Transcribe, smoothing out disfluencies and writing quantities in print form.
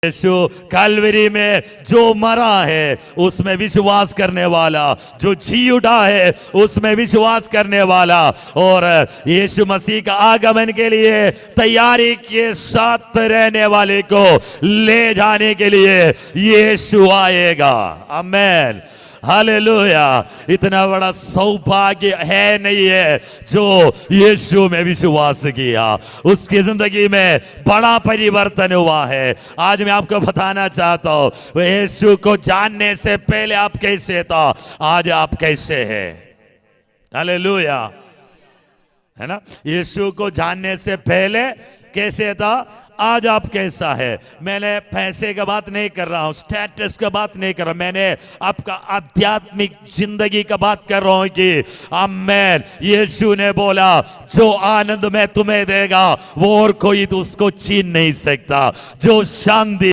यीशु कलवरी में जो मरा है उसमें विश्वास करने वाला, जो जी उठा है उसमें विश्वास करने वाला, और यीशु मसीह का आगमन के लिए तैयारी के साथ रहने वाले को ले जाने के लिए यीशु आएगा। आमेन, हालेलुया। इतना बड़ा सौभाग्य है नहीं है जो यीशु में विश्वास किया, उसकी जिंदगी में बड़ा परिवर्तन हुआ है। आज मैं आपको बताना चाहता हूं, यीशु को जानने से पहले आप कैसे था, आज आप कैसे हैं। हालेलुया, है ना। यीशु को जानने से पहले कैसे था, आज आप कैसा है। मैंने पैसे का बात नहीं कर रहा हूं, स्टेटस का बात नहीं कर रहा, मैंने आपका आध्यात्मिक जिंदगी का बात कर रहा हूं कि आमेन। यीशु ने बोला जो आनंद मैं तुम्हें देगा वो और कोई तो उसको छीन नहीं सकता, जो शांति